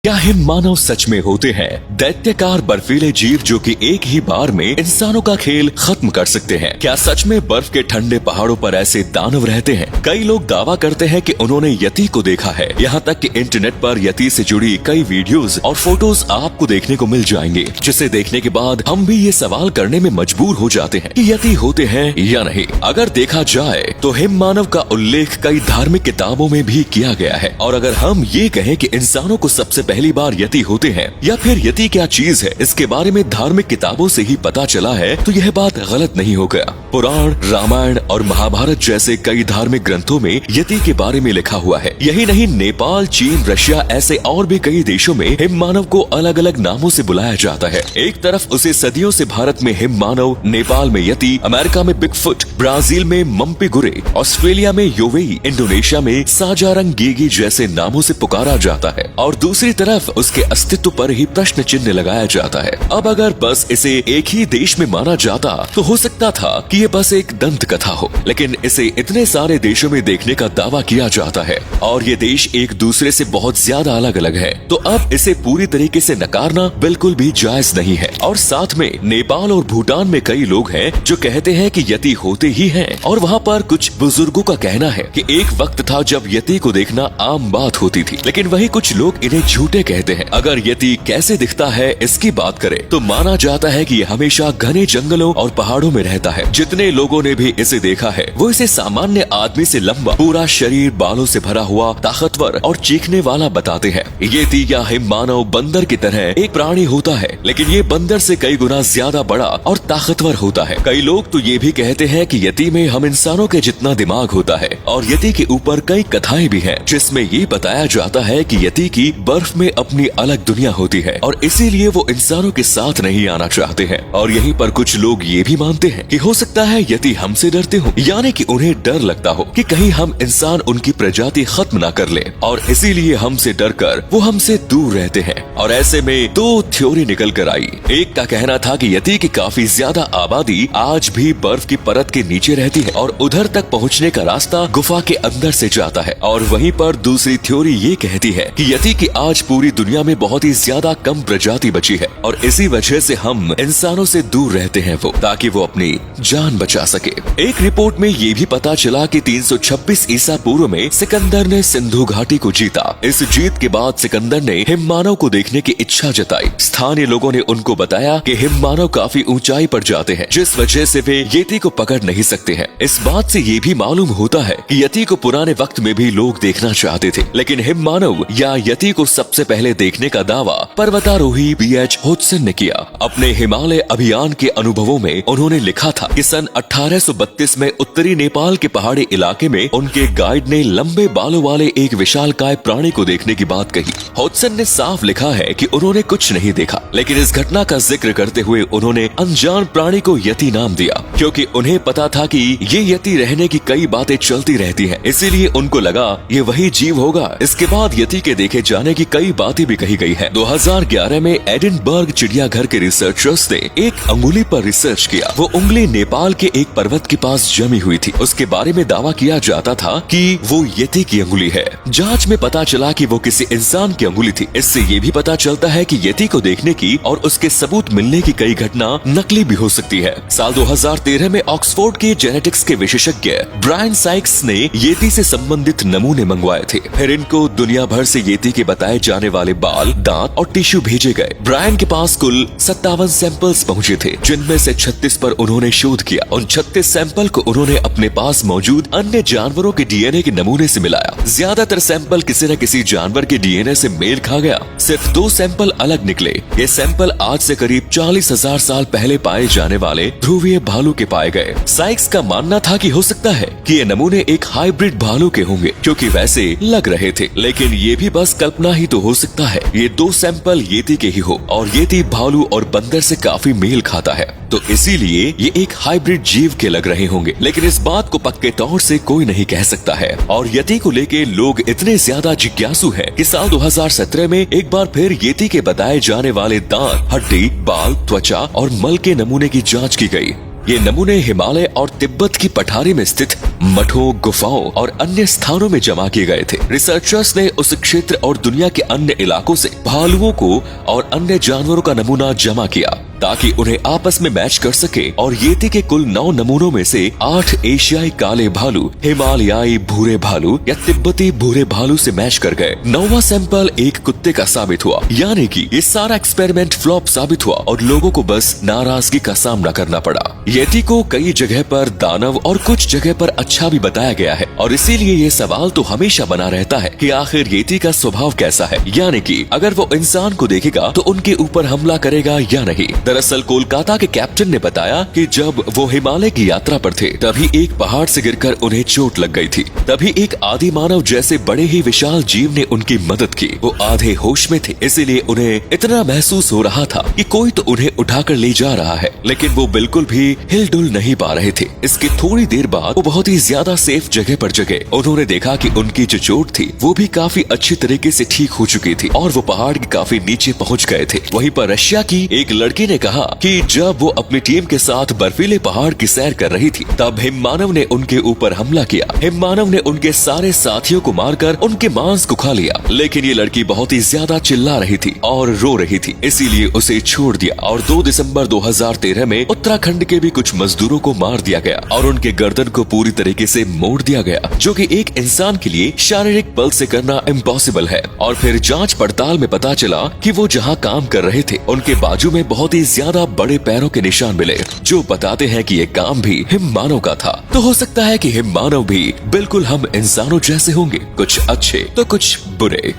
क्या हिम मानव सच में होते हैं दैत्यकार बर्फीले जीव जो कि एक ही बार में इंसानों का खेल खत्म कर सकते हैं? क्या सच में बर्फ के ठंडे पहाड़ों पर ऐसे दानव रहते हैं? कई लोग दावा करते हैं कि उन्होंने यति को देखा है। यहाँ तक कि इंटरनेट पर यति से जुड़ी कई वीडियोस और फोटोज आपको देखने को मिल जाएंगे, जिसे देखने के बाद हम भी ये सवाल करने में मजबूर हो जाते हैं कि यति होते हैं या नहीं। अगर देखा जाए तो हिम मानव का उल्लेख कई धार्मिक किताबों में भी किया गया है, और अगर हम ये कहें कि इंसानों को सबसे पहली बार यति होते हैं या फिर यति क्या चीज है इसके बारे में धार्मिक किताबों से ही पता चला है, तो यह बात गलत नहीं हो गया। पुराण, रामायण और महाभारत जैसे कई धार्मिक ग्रंथों में यति के बारे में लिखा हुआ है। यही नहीं, नेपाल, चीन, रशिया ऐसे और भी कई देशों में हिम मानव को अलग अलग नामों से बुलाया जाता है। एक तरफ उसे सदियों से भारत में हिम मानव, नेपाल में यति, अमेरिका में बिगफुट, ब्राजील में मम्पीगुरे, ऑस्ट्रेलिया में योवेई, इंडोनेशिया में साजारंग गीगी जैसे नामों से पुकारा जाता है, और दूसरी तरफ उसके अस्तित्व पर ही प्रश्न चिन्ह लगाया जाता है। अब अगर बस इसे एक ही देश में माना जाता तो हो सकता था कि ये बस एक दंत कथा हो, लेकिन इसे इतने सारे देशों में देखने का दावा किया जाता है और ये देश एक दूसरे से बहुत ज्यादा अलग अलग है, तो अब इसे पूरी तरीके से नकारना बिल्कुल भी जायज नहीं है। और साथ में नेपाल और भूटान में कई लोग हैं जो कहते हैं कि यति होते ही हैं, और वहाँ पर कुछ बुजुर्गों का कहना है कि एक वक्त था जब यति को देखना आम बात होती थी, लेकिन वही कुछ लोग इन्हें झूठे कहते हैं। अगर यति कैसे दिखता है इसकी बात करें तो माना जाता है कि ये हमेशा घने जंगलों और पहाड़ों में रहता है। जितने लोगों ने भी इसे देखा है वो इसे सामान्य आदमी से लंबा, पूरा शरीर बालों से भरा हुआ, ताकतवर और चीखने वाला बताते हैं। यति या हिम मानव बंदर की तरह एक प्राणी होता है, लेकिन ये बंदर से कई गुना ज्यादा बड़ा और ताकतवर होता है। कई लोग तो ये भी कहते हैं कि यति में हम इंसानों के जितना दिमाग होता है, और यति के ऊपर कई कथाएं भी हैं जिसमें ये बताया जाता है कि यति की बर्फ में अपनी अलग दुनिया होती है और इसीलिए वो इंसानों के साथ नहीं आना चाहते हैं। और यहीं पर कुछ लोग ये भी मानते हैं कि हो सकता है यति हमसे डरते हो, यानी कि उन्हें डर लगता हो कि कहीं हम इंसान उनकी प्रजाति खत्म ना कर ले, और इसीलिए हमसे डरकर वो हमसे दूर रहते हैं। और ऐसे में दो थ्योरी निकल कर आई। एक का कहना था कि यति की काफी ज्यादा आबादी आज भी बर्फ की परत के नीचे रहती है और उधर तक पहुँचने का रास्ता गुफा के अंदर से जाता है, और वहीं पर दूसरी थ्योरी ये कहती है कि यति की आज पूरी दुनिया में बहुत ही ज्यादा कम प्रजाति बची है, और इसी वजह से हम इंसानों से दूर रहते हैं वो, ताकि वो अपनी जान बचा सके। एक रिपोर्ट में ये भी पता चला कि 326 ईसा पूर्व में सिकंदर ने सिंधु घाटी को जीता। इस जीत के बाद सिकंदर ने हिम मानव को देखने की इच्छा जताई। स्थानीय लोगों ने उनको बताया कि हिम मानव काफी ऊंचाई पर जाते हैं, जिस वजह से वे यति को पकड़ नहीं सकते हैं। इस बात से ये भी मालूम होता है कि यति को पुराने वक्त में भी लोग देखना चाहते थे, लेकिन हिम मानव या यति को सबसे पहले देखने का दावा पर्वतारोही B.H. होडसन ने किया। अपने हिमालय अभियान के अनुभवों में उन्होंने लिखा था कि सन 1832 में उत्तरी नेपाल के पहाड़ी इलाके में उनके गाइड ने लंबे बालों वाले एक विशालकाय प्राणी को देखने की बात कही। होडसन ने साफ लिखा है कि उन्होंने कुछ नहीं देखा, लेकिन इस घटना का जिक्र करते हुए उन्होंने अनजान प्राणी को यति नाम दिया, क्योंकि उन्हें पता था कि ये यति रहने की कई बातें चलती रहती हैं, इसीलिए उनको लगा ये वही जीव होगा। इसके बाद यति के देखे जाने की कई बातें भी कही गई है। 2011 में एडिनबर्ग चिड़ियाघर के रिसर्चर्स ने एक अंगुली पर रिसर्च किया। वो उंगली नेपाल के एक पर्वत के पास जमी हुई थी। उसके बारे में दावा किया जाता था कि वो यति की अंगुली है। जांच में पता चला कि वो किसी इंसान की अंगुली थी। इससे ये भी पता चलता है कि यति को देखने की और उसके सबूत मिलने की कई घटना नकली भी हो सकती है। साल 2013 में ऑक्सफोर्ड के जेनेटिक्स के विशेषज्ञ ब्रायन साइक्स ने यति से संबंधित नमूने मंगवाए थे। फिर इनको दुनिया भर से यति के बताए जाने वाले बाल, दांत और टिश्यू भेजे गए। ब्रायन के पास कुल 57 सैंपल्स पहुंचे थे, जिनमें से 36 पर उन्होंने शोध किया। उन 36 सैंपल को उन्होंने अपने पास मौजूद अन्य जानवरों के डीएनए के नमूने से मिलाया। ज्यादातर सैंपल किसी न किसी जानवर के डीएनए से मेल खा गया। सिर्फ 2 सैंपल अलग निकले। ये सैंपल आज से करीब 40,000 साल पहले पाए जाने वाले ध्रुवीय भालू के पाए गए। साइक्स का मानना था कि हो सकता है कि ये नमूने एक हाइब्रिड भालू के होंगे, क्योंकि वैसे लग रहे थे, लेकिन ये भी बस कल्पना ही तो हो सकता है। ये 2 सैंपल यति के ही हो, और यति भालू और बंदर से काफी मेल खाता है, तो इसीलिए ये एक हाइब्रिड जीव के लग रहे होंगे। लेकिन इस बात को पक्के तौर से कोई नहीं कह सकता है। और यति को लेके लोग इतने ज्यादा जिज्ञासु हैं कि साल 2017 में एक बार फिर यति के बताए जाने वाले दांत, हड्डी, बाल, त्वचा और मल के नमूने की जांच की गई। ये नमूने हिमालय और तिब्बत की पठारी में स्थित मठों, गुफाओं और अन्य स्थानों में जमा किए गए थे। रिसर्चर्स ने उस क्षेत्र और दुनिया के अन्य इलाकों से भालुओं को और अन्य जानवरों का नमूना जमा किया ताकि उन्हें आपस में मैच कर सके और येती के कुल 9 नमूनों में से 8 एशियाई काले भालू, हिमालयाई भूरे भालू या तिब्बती भूरे भालू से मैच कर गए। 9वां सैंपल एक कुत्ते का साबित हुआ, यानी कि ये सारा एक्सपेरिमेंट फ्लॉप साबित हुआ और लोगों को बस नाराजगी का सामना करना पड़ा। येती को कई जगह पर दानव और कुछ जगह पर अच्छा भी बताया गया है और इसीलिए ये सवाल तो हमेशा बना रहता है कि आखिर येती का स्वभाव कैसा है, यानी कि अगर वो इंसान को देखेगा तो उनके ऊपर हमला करेगा या नहीं। दरअसल कोलकाता के कैप्टन ने बताया कि जब वो हिमालय की यात्रा पर थे तभी एक पहाड़ से गिरकर उन्हें चोट लग गई थी। तभी एक आदि मानव जैसे बड़े ही विशाल जीव ने उनकी मदद की। वो आधे होश में थे, इसीलिए उन्हें इतना महसूस हो रहा था कि कोई तो उन्हें उठाकर ले जा रहा है, लेकिन वो बिल्कुल भी हिलडुल नहीं पा रहे थे। इसके थोड़ी देर बाद वो बहुत ही ज्यादा सेफ जगह पर जगे। उन्होंने देखा कि उनकी जो चोट थी वो भी काफी अच्छी तरीके से ठीक हो चुकी थी और वो पहाड़ के काफी नीचे पहुंच गए थे। वहीं पर रशिया की एक लड़की ने कहा कि जब वो अपनी टीम के साथ बर्फीले पहाड़ की सैर कर रही थी तब हिममानव ने उनके ऊपर हमला किया। हिममानव ने उनके सारे साथियों को मारकर उनके मांस को खा लिया, लेकिन ये लड़की बहुत ही ज्यादा चिल्ला रही थी और रो रही थी, इसीलिए उसे छोड़ दिया और 2 दिसंबर 2013 में उत्तराखंड के भी कुछ मजदूरों को मार दिया गया और उनके गर्दन को पूरी तरीके से मोड़ दिया गया, जो कि एक इंसान के लिए शारीरिक बल से करना इम्पॉसिबल है। और फिर जांच पड़ताल में पता चला कि वो जहां काम कर रहे थे उनके बाजू में बहुत ही ज्यादा बड़े पैरों के निशान मिले, जो बताते हैं कि ये काम भी हिममानव का था। तो हो सकता है कि हिममानव भी बिल्कुल हम इंसानों जैसे होंगे, कुछ अच्छे तो कुछ बुरे।